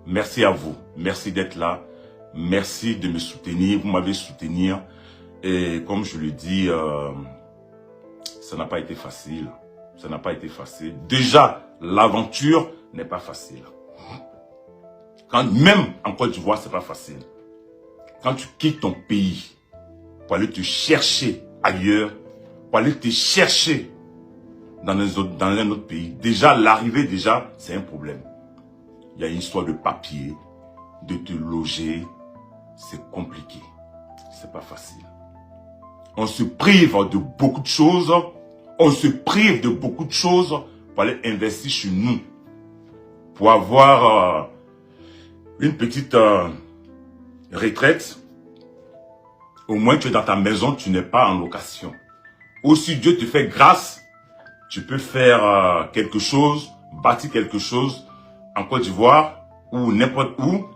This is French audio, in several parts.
Merci à vous. Merci d'être là. Merci de me soutenir. Vous m'avez soutenu. Et comme je le dis, ça n'a pas été facile. Ça n'a pas été facile. Déjà, l'aventure n'est pas facile. Même en Côte d'Ivoire, c'est pas facile. Quand tu quittes ton pays pour aller te chercher ailleurs, pour aller te chercher dans un autre pays, déjà, l'arrivée, c'est un problème. Il y a une histoire de papier, de te loger, c'est compliqué. C'est pas facile. On se prive de beaucoup de choses. On se prive de beaucoup de choses pour aller investir chez nous. Pour avoir une petite retraite. Au moins tu es dans ta maison, tu n'es pas en location. Ou si Dieu te fait grâce, tu peux faire quelque chose, bâtir quelque chose en Côte d'Ivoire ou n'importe où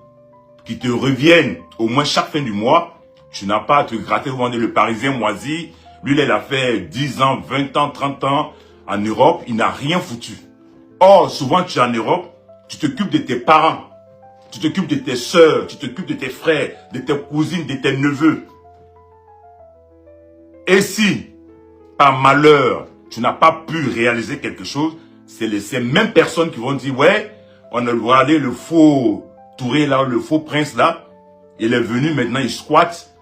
qui te revienne au moins chaque fin du mois. Tu n'as pas à te gratter devant le Parisien moisi. Lui, il a fait 10 ans, 20 ans, 30 ans en Europe. Il n'a rien foutu. Or, souvent, tu es en Europe, tu t'occupes de tes parents. Tu t'occupes de tes soeurs, tu t'occupes de tes frères, de tes cousines, de tes neveux. Et si, par malheur, tu n'as pas pu réaliser quelque chose, c'est ces mêmes personnes qui vont dire, ouais, on a regardé le faux Touré là, le faux prince là, il est venu maintenant, il squatte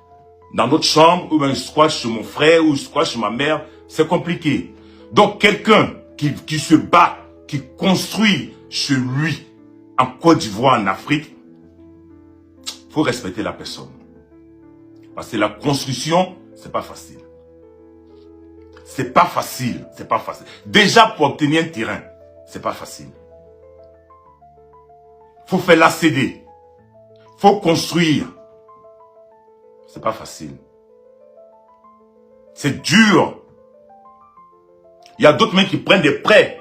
dans notre chambre, ou bien il squatte chez mon frère, ou il squatte chez ma mère, c'est compliqué. Donc quelqu'un qui se bat, qui construit chez lui, en Côte d'Ivoire, en Afrique, il faut respecter la personne. Parce que la construction, c'est pas facile. C'est pas facile, c'est pas facile. Déjà pour obtenir un terrain, c'est pas facile. Faut faire l'ACD. Faut construire. C'est pas facile. C'est dur. Il y a d'autres mecs qui prennent des prêts.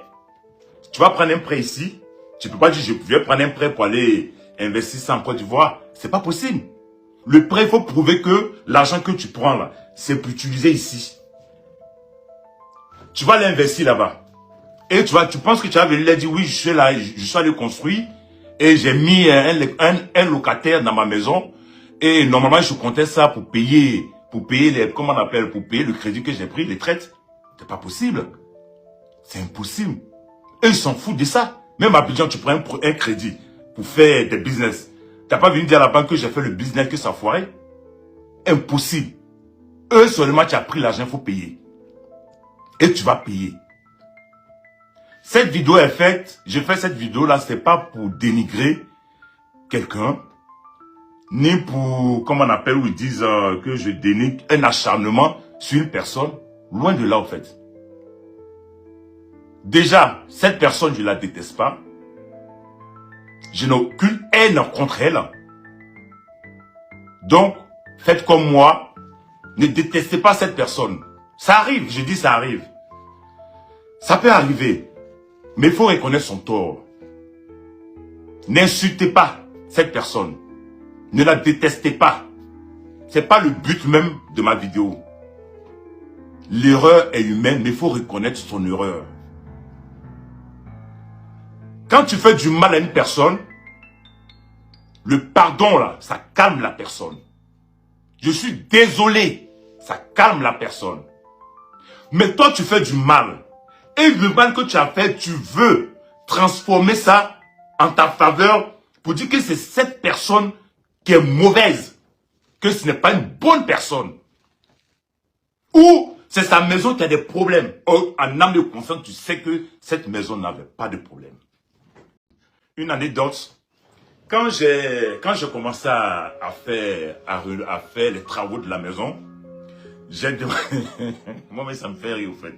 Tu vas prendre un prêt ici. Tu peux pas dire je vais prendre un prêt pour aller investir ça en Côte d'Ivoire. C'est pas possible. Le prêt, il faut prouver que l'argent que tu prends là, c'est pour utiliser ici. Tu vas l'investir là-bas. Et tu penses que tu vas venir leur dire oui, je suis là, je suis allé construire. Et j'ai mis un locataire dans ma maison. Et normalement, je comptais ça pour payer les, comment on appelle, pour payer le crédit que j'ai pris, les traites. C'est pas possible. C'est impossible. Eux, ils s'en foutent de ça. Même à Abidjan, tu prends un crédit pour faire des business. T'as pas venu dire à la banque que j'ai fait le business que ça foirait. Impossible. Eux, seulement, tu as pris l'argent, il faut payer. Et tu vas payer. Cette vidéo est faite, j'ai fait cette vidéo là, c'est pas pour dénigrer quelqu'un, ni pour, comme on appelle, où ils disent que je dénigre un acharnement sur une personne. Loin de là, en fait. Déjà, cette personne, je la déteste pas. Je n'ai aucune haine contre elle. Donc, faites comme moi. Ne détestez pas cette personne. Ça arrive, je dis ça arrive. Ça peut arriver. Mais il faut reconnaître son tort. N'insultez pas cette personne. Ne la détestez pas. Ce n'est pas le but même de ma vidéo. L'erreur est humaine, mais il faut reconnaître son erreur. Quand tu fais du mal à une personne, le pardon là, ça calme la personne. Je suis désolé, ça calme la personne. Mais toi tu fais du mal. Et le mal que tu as fait, tu veux transformer ça en ta faveur pour dire que c'est cette personne qui est mauvaise, que ce n'est pas une bonne personne. Ou c'est sa maison qui a des problèmes. En âme de conscience, tu sais que cette maison n'avait pas de problème. Une anecdote. Quand j'ai commencé à faire les travaux de la maison, j'ai demandé... Moi, mais ça me fait rire, au fait.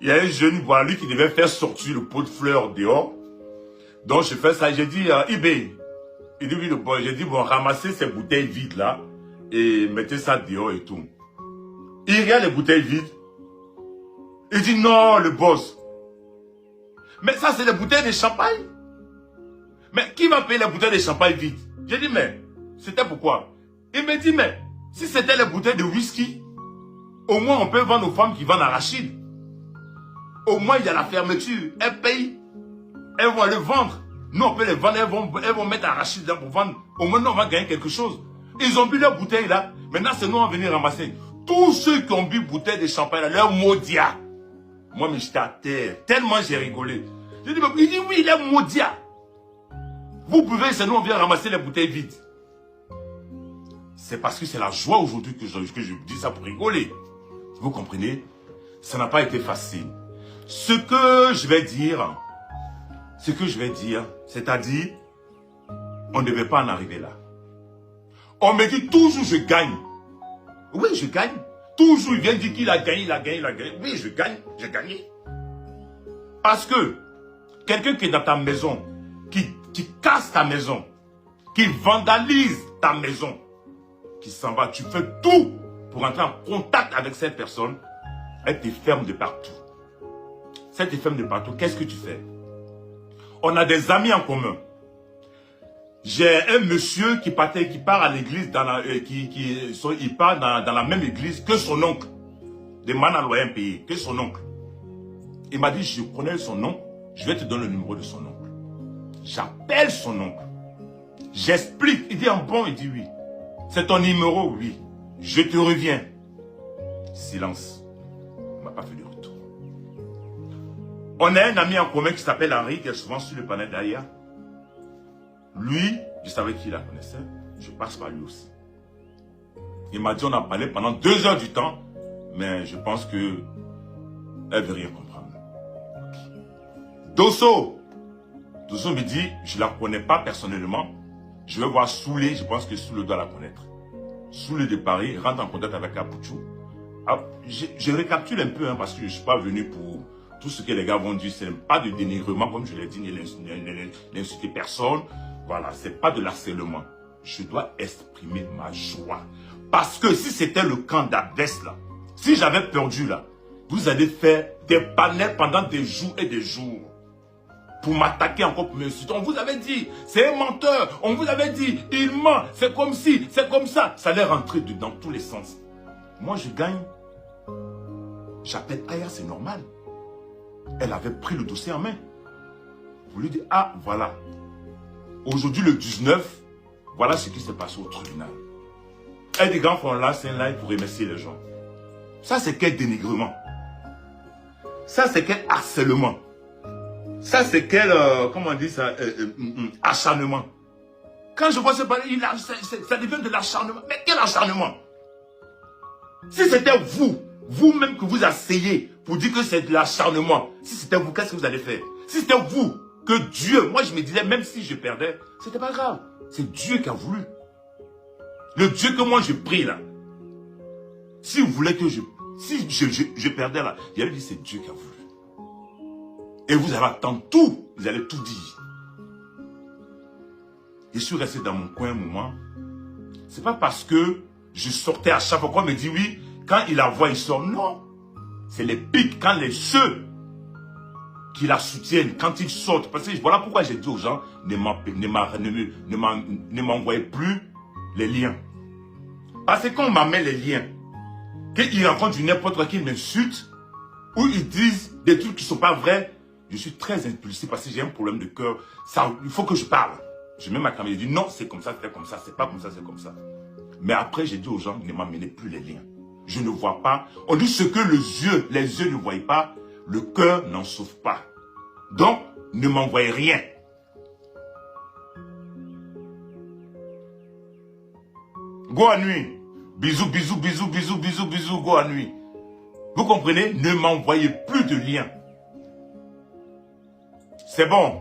Il y a un jeune, voilà, lui qui devait faire sortir le pot de fleurs dehors. Donc, je fais ça. J'ai dit, Ibé, il dit, oui, le boy. J'ai dit, bon, ramassez ces bouteilles vides là et mettez ça dehors et tout. Il regarde les bouteilles vides. Il dit, non, le boss. Mais ça, c'est les bouteilles de champagne. Mais qui va payer les bouteilles de champagne vides? J'ai dit, mais c'était pourquoi? Il me dit, mais si c'était les bouteilles de whisky, au moins on peut vendre aux femmes qui vendent arachide. Au moins il y a la fermeture. Elles payent. Elles vont le vendre. Nous, on peut les vendre, elles vont mettre arachide dedans pour vendre. Au moins, nous, on va gagner quelque chose. Ils ont bu leur bouteille là. Maintenant, c'est nous, on va venir ramasser. Tous ceux qui ont bu bouteille de champagne là, leur maudia. Moi, mais j'étais à terre. Tellement j'ai rigolé. J'ai dit, il dit oui, il est maudia. Vous pouvez, c'est nous, on vient ramasser les bouteilles vides. C'est parce que c'est la joie aujourd'hui que je dis ça pour rigoler. Vous comprenez? Ça n'a pas été facile. Ce que je vais dire, c'est-à-dire, on ne devait pas en arriver là. On me dit toujours je gagne. Oui, je gagne. Toujours, il vient dire qu'il a gagné, il a gagné, il a gagné. Oui, je gagne, j'ai gagné. Parce que quelqu'un qui est dans ta maison, qui casse ta maison, qui vandalise ta maison, qui s'en va, tu fais tout pour entrer en contact avec cette personne, elle te ferme de partout. Si elle te ferme de partout, qu'est-ce que tu fais? On a des amis en commun. J'ai un monsieur qui part à l'église, il part dans la même église que son oncle, de Manaloyen pays, que son oncle. Il m'a dit, je connais son nom, je vais te donner le numéro de son oncle. J'appelle son oncle. J'explique, il dit en bon, il dit oui. C'est ton numéro, oui. Je te reviens. Silence. Il ne m'a pas fait de retour. On a un ami en commun qui s'appelle Henri, qui est souvent sur le panel derrière. Lui, je savais qu'il la connaissait. Je passe par lui aussi. Il m'a dit, on a parlé pendant 2 heures du temps, mais je pense que elle ne veut rien comprendre. Dosso me dit, je ne la connais pas personnellement. Je vais voir Soulé, je pense que Soulé doit la connaître. Soulé de Paris rentre en contact avec Apuchou. Je récapitule un peu, parce que je ne suis pas venu pour tout ce que les gars vont dire. Ce n'est pas de dénigrement, comme je l'ai dit, n'insulter personne. Voilà, ce n'est pas de l'harcèlement. Je dois exprimer ma joie. Parce que si c'était le camp d'Abès, là, si j'avais perdu, là, vous allez faire des panels pendant des jours et des jours. Pour m'attaquer encore, pour m'insulter. On vous avait dit, c'est un menteur. On vous avait dit, il ment. C'est comme si, c'est comme ça. Ça allait rentrer dans tous les sens. Moi, je gagne. J'appelle Aya, c'est normal. Elle avait pris le dossier en main. Vous lui dites, ah, voilà. Aujourd'hui, le 19, voilà ce qui s'est passé au tribunal. Elle dit, grands font là, c'est un live pour remercier les gens. Ça, c'est quel dénigrement. Ça, c'est quel harcèlement. Ça, c'est quel, comment on dit ça, acharnement. Quand je vois ce palais, ça devient de l'acharnement. Mais quel acharnement? Si c'était vous-même que vous asseyez pour dire que c'est de l'acharnement, si c'était vous, qu'est-ce que vous allez faire? Si c'était vous, que Dieu, moi je me disais, même si je perdais, c'était pas grave. C'est Dieu qui a voulu. Le Dieu que moi je prie là. Si vous voulez que je perdais là, il allait dire c'est Dieu qui a voulu. Et vous allez attendre tout, vous allez tout dire. Je suis resté dans mon coin un moment. C'est pas parce que je sortais à chaque fois qu'on me dit oui, quand il la voit, il sort. Non. C'est les pics, quand ceux qui la soutiennent, quand ils sortent. Parce que voilà pourquoi j'ai dit aux gens, ne m'envoyez plus les liens. Parce que quand on m'amène les liens, qu'ils rencontrent du n'importe qui m'insulte, ou ils disent des trucs qui ne sont pas vrais, je suis très impulsif parce que j'ai un problème de cœur. Il faut que je parle. Je mets ma caméra, je dis non, c'est comme ça, c'est comme ça, c'est pas comme ça, c'est comme ça. Mais après, j'ai dit aux gens, ne m'amenez plus les liens. Je ne vois pas. On dit ce que les yeux ne voient pas, le cœur n'en souffre pas. Donc, ne m'envoyez rien. Go à nuit. Bisous, bisous, bisous, bisous, bisous, bisous, go à nuit. Vous comprenez? Ne m'envoyez plus de liens. C'est bon.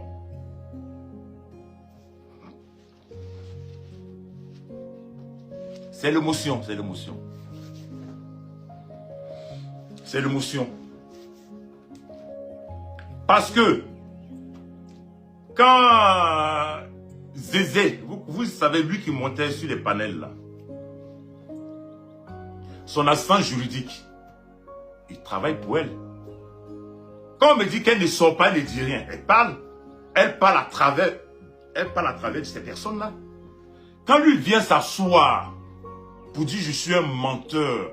C'est l'émotion, c'est l'émotion. C'est l'émotion. Parce que, quand Zézé, vous savez, lui qui montait sur les panels là, son assistant juridique, il travaille pour elle. Quand on me dit qu'elle ne sort pas, elle ne dit rien. Elle parle à travers de ces personnes-là. Quand lui vient s'asseoir pour dire je suis un menteur,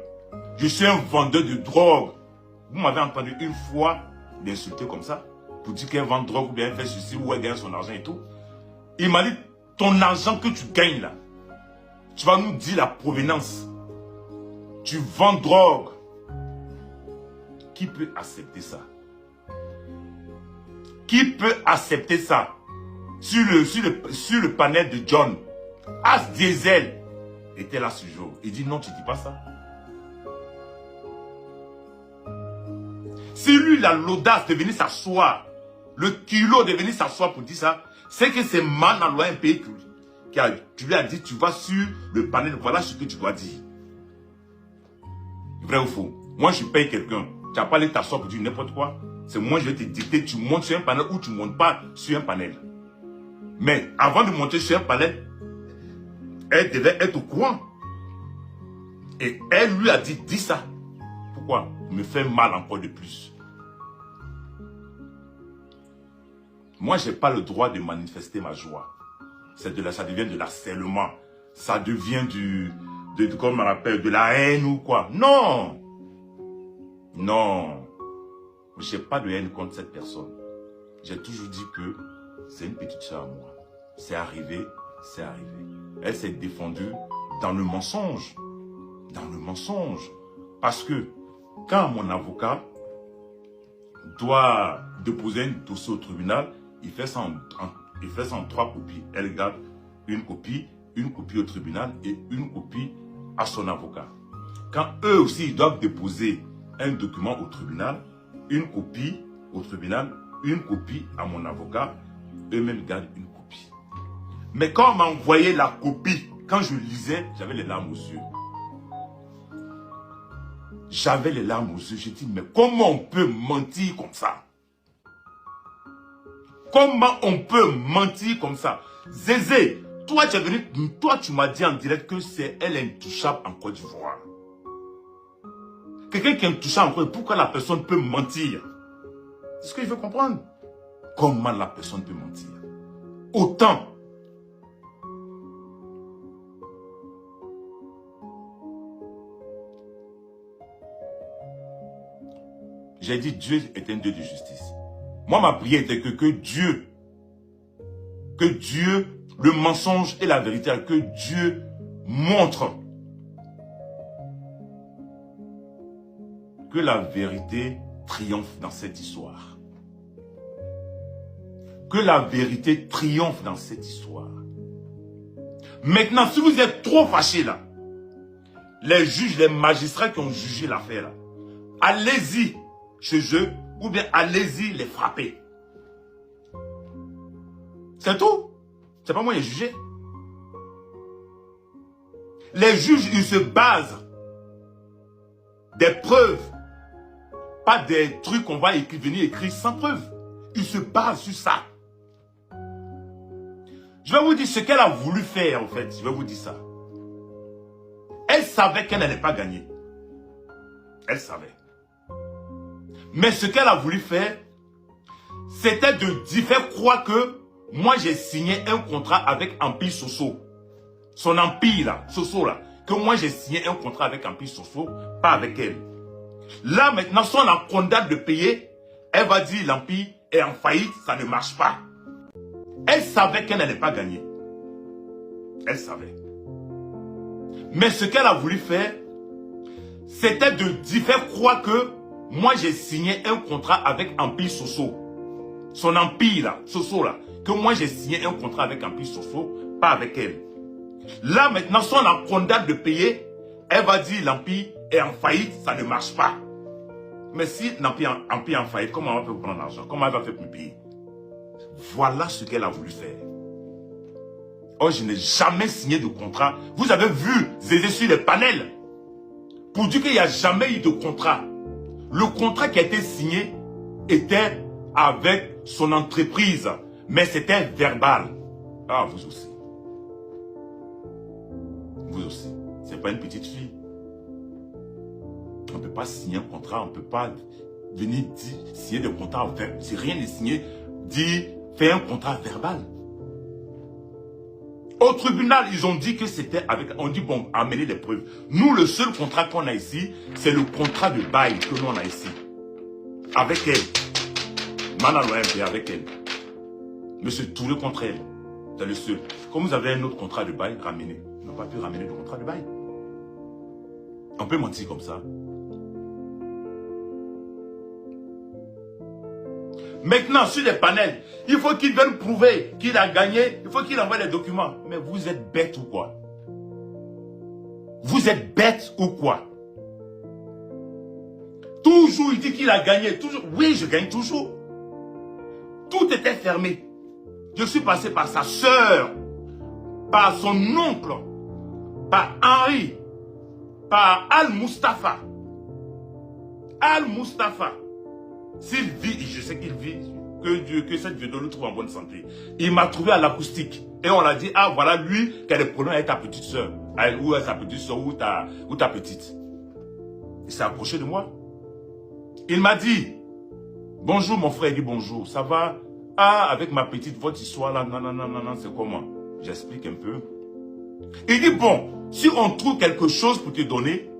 je suis un vendeur de drogue, vous m'avez entendu une fois d'insulter comme ça, pour dire qu'elle vend drogue ou bien elle fait ceci ou elle gagne son argent et tout. Il m'a dit, ton argent que tu gagnes là, tu vas nous dire la provenance. Tu vends drogue. Qui peut accepter ça? Qui peut accepter ça? Sur le panel de John, As Diesel était là ce jour. Il dit non, tu ne dis pas ça. Si lui, il a l'audace de venir s'asseoir, le kilo de venir s'asseoir pour dire ça, c'est que c'est Man à loi un pays qui lui a dit, tu vas sur le panel, voilà ce que tu dois dire. Vrai ou faux? Moi, je paye quelqu'un. Tu n'as pas allé t'asseoir pour dire n'importe quoi. C'est moi, je vais te dicter, tu montes sur un panel ou tu ne montes pas sur un panel. Mais avant de monter sur un panel, elle devait être au courant. Et elle lui a dit, dis ça. Pourquoi? Me fait mal encore de plus. Moi, je n'ai pas le droit de manifester ma joie. Ça devient de l'harcèlement. Ça devient comme on rappelle, de la haine ou quoi. Non. Non. Je n'ai pas de haine contre cette personne. J'ai toujours dit que c'est une petite soeur à moi. C'est arrivé, c'est arrivé. Elle s'est défendue dans le mensonge. Dans le mensonge. Parce que quand mon avocat doit déposer un dossier au tribunal, il fait ça en 3 copies. Elle garde une copie au tribunal et une copie à son avocat. Quand eux aussi ils doivent déposer un document au tribunal, une copie au tribunal, une copie à mon avocat, eux-mêmes gardent une copie. Mais quand on m'a envoyé la copie, quand je lisais, j'avais les larmes aux yeux. J'avais les larmes aux yeux. J'ai dit, mais comment on peut mentir comme ça? Comment on peut mentir comme ça? Zézé, toi tu m'as dit en direct que c'est elle est intouchable en Côte d'Ivoire. Quelqu'un qui est intouchable en Côte d'Ivoire, pourquoi la personne peut mentir? C'est ce que je veux comprendre. Comment la personne peut mentir? Autant. J'ai dit Dieu est un Dieu de justice. Moi, ma prière était que Dieu, le mensonge et la vérité, que Dieu montre que la vérité triomphe dans cette histoire. Que la vérité triomphe dans cette histoire. Maintenant, si vous êtes trop fâchés là, les juges, les magistrats qui ont jugé l'affaire là, allez-y chez eux, ou bien allez-y les frapper. C'est tout. C'est pas moi qui ai jugé. Les juges, ils se basent des preuves, pas des trucs qu'on va venir écrire sans preuve. Ils se basent sur ça. Je vais vous dire ce qu'elle a voulu faire en fait. Je vais vous dire ça. Elle savait qu'elle n'allait pas gagner. Elle savait. Mais ce qu'elle a voulu faire, c'était de faire croire que moi j'ai signé un contrat avec Empire Soso. Son empire là, Soso là. Que moi j'ai signé un contrat avec Empire Soso, pas avec elle. Là maintenant, si on la condamne de payer, elle va dire l'Empire est en faillite, ça ne marche pas. Elle savait qu'elle n'allait pas gagner. Elle savait. Mais ce qu'elle a voulu faire, c'était de faire croire que moi, j'ai signé un contrat avec Empire Soso. Son empire, là, Soso, là. Que moi, j'ai signé un contrat avec Empire Soso, pas avec elle. Là, maintenant, si on la condamne de payer, elle va dire l'empire est en faillite, ça ne marche pas. Mais si l'empire est en faillite, comment on va prendre l'argent? Comment elle va faire pour me payer? Voilà ce qu'elle a voulu faire. Oh, je n'ai jamais signé de contrat. Vous avez vu, Zézé sur les panels. Pour dire qu'il n'y a jamais eu de contrat. Le contrat qui a été signé était avec son entreprise, mais c'était verbal. Ah, vous aussi. Vous aussi. Ce n'est pas une petite fille. On ne peut pas signer un contrat, on ne peut pas venir signer des contrats verbaux. Si rien n'est signé, faire un contrat verbal. Au tribunal, ils ont dit que c'était avec... On dit, bon, amenez les preuves. Nous, le seul contrat qu'on a ici, c'est le contrat de bail que nous, on a ici. Avec elle. Mana l'OMP avec elle. Monsieur Touré contre elle. C'est le seul. Comme vous avez un autre contrat de bail, ramenez. Ils n'ont pas pu ramener le contrat de bail. On peut mentir comme ça. Maintenant, sur les panels, il faut qu'il vienne prouver qu'il a gagné. Il faut qu'il envoie les documents. Mais vous êtes bête ou quoi? Vous êtes bête ou quoi? Toujours, il dit qu'il a gagné. Toujours. Oui, je gagne toujours. Tout était fermé. Je suis passé par sa sœur, par son oncle, par Henri, par Al-Mustafa. Al-Mustafa. S'il vit, je sais qu'il vit, que cette vidéo le trouve en bonne santé. Il m'a trouvé à l'acoustique. Et on a dit, ah voilà lui qui a des problèmes avec ta petite soeur. Ou sa petite soeur ou ta petite. Il s'est approché de moi. Il m'a dit, bonjour mon frère, il dit bonjour, ça va? Ah, avec ma petite, votre histoire là, non, c'est comment? J'explique un peu. Il dit, bon, si on trouve quelque chose pour te donner,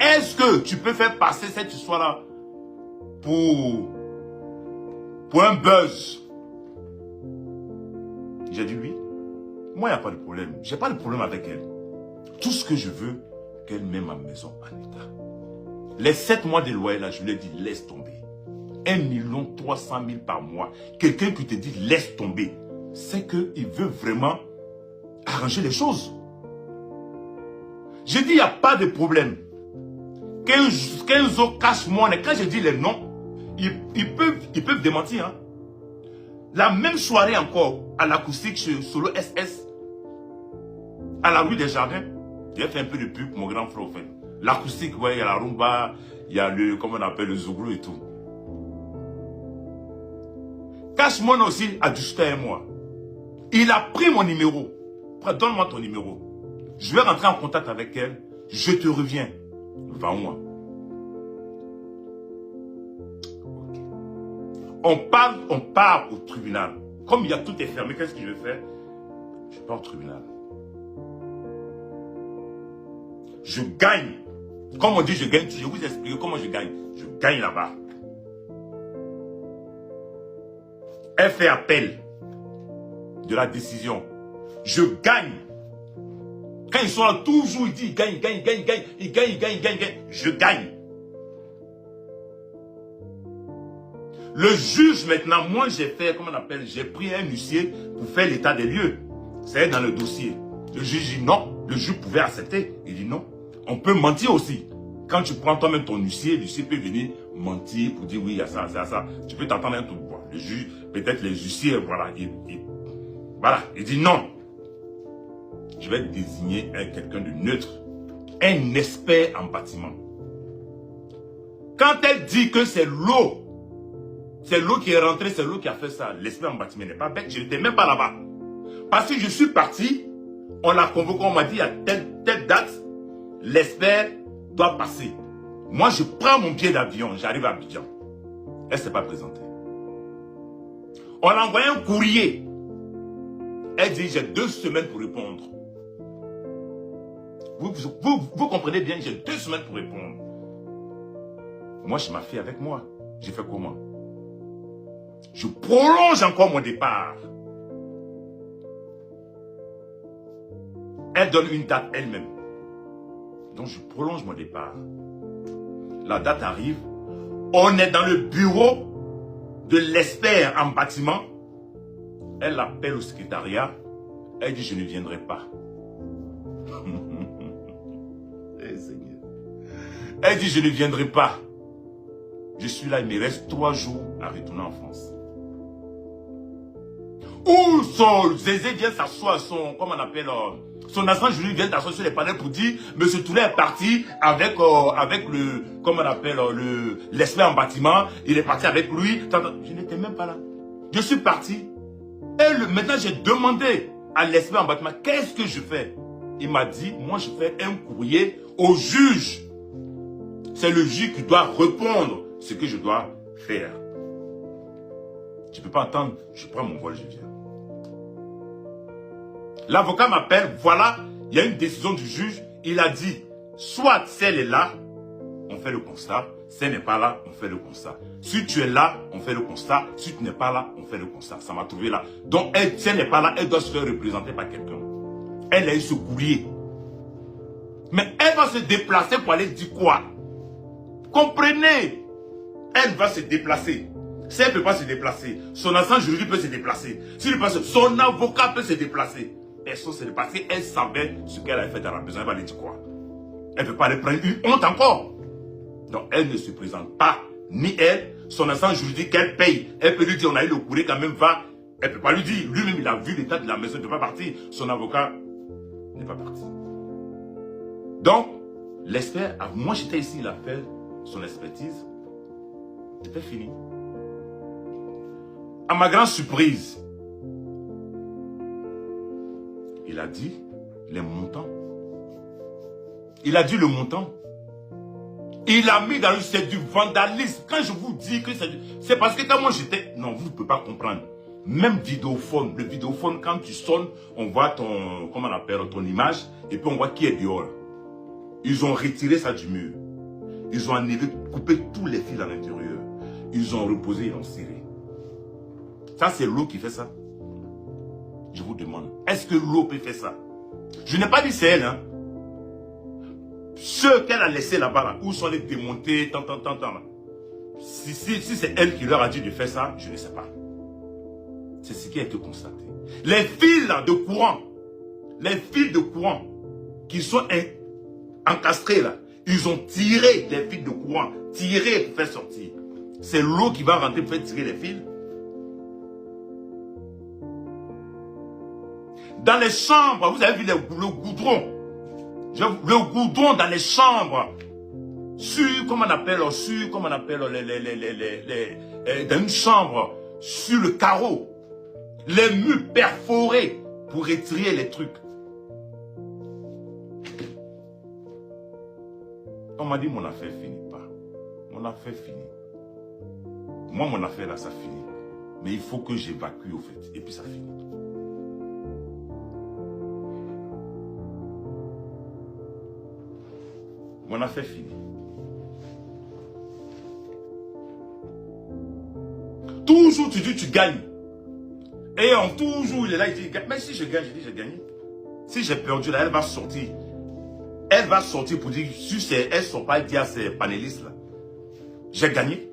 est-ce que tu peux faire passer cette histoire là pour un buzz? J'ai dit oui. Moi, il n'y a pas de problème. Je n'ai pas de problème avec elle. Tout ce que je veux, qu'elle mette ma maison en état. Les 7 mois de loyer là, je lui ai dit, laisse tomber. 1 300 000 par mois. Quelqu'un qui te dit laisse tomber, c'est qu'il veut vraiment arranger les choses. Je dis il n'y a pas de problème. 15 euros cash money. Quand je dis les noms, ils peuvent démentir. Hein. La même soirée encore, à l'acoustique chez Solo SS, à la rue des Jardins, j'ai fait un peu de pub pour mon grand frère. L'acoustique, ouais, il y a la rumba, il y a le, comment on appelle, le zouglou et tout. Cash Money aussi a discuté avec moi. Il a pris mon numéro. Donne-moi ton numéro. Je vais rentrer en contact avec elle. Je te reviens. Va-moi. Okay. On part au tribunal. Comme il y a tout est fermé, qu'est-ce que je vais faire? Je pars au tribunal. Je gagne. Comme on dit, je gagne. Je vais vous expliquer comment je gagne. Je gagne là-bas. Elle fait appel de la décision. Je gagne. Quand ils sont là, toujours, ils disent, il gagne. Je gagne. Le juge, maintenant, moi, j'ai fait, comment on appelle, j'ai pris un huissier pour faire l'état des lieux. C'est dans le dossier. Le juge dit non. Le juge pouvait accepter. Il dit non. On peut mentir aussi. Quand tu prends toi-même ton huissier, l'huissier peut venir mentir pour dire oui, il y a ça, ça, ça. Tu peux t'entendre un truc. Le juge, peut-être les huissiers, voilà, il dit non. Je vais désigner quelqu'un de neutre, un expert en bâtiment. Quand elle dit que c'est l'eau qui est rentrée, c'est l'eau qui a fait ça, l'expert en bâtiment n'est pas bête, je n'étais même pas là-bas. Parce que je suis parti, on l'a convoqué, on m'a dit à telle date, l'expert doit passer. Moi, je prends mon billet d'avion, j'arrive à Abidjan. Elle ne s'est pas présentée. On a envoyé un courrier. Elle dit, j'ai 2 semaines pour répondre. Vous comprenez bien, j'ai 2 semaines pour répondre. Moi, j'ai ma fille avec moi. J'ai fait comment? Je prolonge encore mon départ. Elle donne une date elle-même. Donc, je prolonge mon départ. La date arrive. On est dans le bureau de l'expert en bâtiment. Elle appelle au secrétariat. Elle dit, je ne viendrai pas. Elle dit, je ne viendrai pas. Je suis là, il me reste 3 jours à retourner en France. Où son Zézé vient s'asseoir, comment on appelle, son agent juridique vient s'asseoir sur les panels pour dire, monsieur Touré est parti avec le, comment on appelle, l'expert en bâtiment, il est parti avec lui. Je n'étais même pas là. Je suis parti. Et maintenant, j'ai demandé à l'expert en bâtiment, qu'est-ce que je fais? Il m'a dit, moi je fais un courrier au juge. C'est le juge qui doit répondre ce que je dois faire. Je ne peux pas attendre, je prends mon vol, je viens. L'avocat m'appelle, voilà, il y a une décision du juge. Il a dit, soit si elle est là, on fait le constat, Si elle n'est pas là, on fait le constat. Si tu es là, on fait le constat. Si tu n'es pas là, on fait le constat. Ça m'a trouvé là. Donc, elle, si elle n'est pas là, elle doit se faire représenter par quelqu'un. Elle a eu ce courrier. Mais elle va se déplacer pour aller dire quoi? Comprenez? Elle va se déplacer. Si elle ne peut pas se déplacer, son assistant juridique peut se déplacer. Si son avocat peut se déplacer. Personne ne se déplace. Elle savait ce qu'elle avait fait dans la maison. Elle va aller dire quoi? Elle ne peut pas aller prendre une honte encore. Donc, elle ne se présente pas. Ni elle, son assistant juridique qu'elle paye. Elle peut lui dire, on a eu le courrier quand même, va. Elle ne peut pas lui dire. Lui-même, il a vu l'état de la maison, il ne peut pas partir. Son avocat n'est pas parti. Donc, l'expert, moi j'étais ici, il a fait son expertise. C'était fini. À ma grande surprise, il a dit les montants. Il a dit le montant. Il a mis dans le... C'est du vandalisme. Quand je vous dis que c'est parce que quand moi j'étais... Non, vous ne pouvez pas comprendre. Même vidéophone. Le vidéophone, quand tu sonnes, on voit ton... Comment on appelle? Ton image. Et puis on voit qui est dehors. Ils ont retiré ça du mur. Ils ont enlevé, coupé tous les fils à l'intérieur. Ils ont reposé, ils ont ciré. Ça, c'est l'eau qui fait ça. Je vous demande, est-ce que l'eau peut faire ça? Je n'ai pas dit c'est elle, hein. Ceux qu'elle a laissés là-bas, là, où sont les démontés, tant. Si c'est elle qui leur a dit de faire ça, je ne sais pas. C'est ce qui a été constaté. Les fils là, de courant, qui sont encastrés là, ils ont tiré les fils de courant, tiré pour faire sortir. C'est l'eau qui va rentrer pour faire tirer les fils. Dans les chambres, vous avez vu le goudron. Le goudron dans les chambres. Comment on appelle, dans une chambre, sur le carreau. Les murs perforés pour retirer les trucs. On m'a dit mon affaire finit pas. Mon affaire finit. Moi, mon affaire là, ça finit. Mais il faut que j'évacue au fait. Et puis ça finit. Mon affaire finit. Toujours tu dis tu gagnes. Et toujours il est là, il dit, mais si je gagne, je dis j'ai gagné. Si j'ai perdu là, elle va sortir. Elle va sortir pour dire, si elles ne sont pas dit à ces panélistes là, j'ai gagné.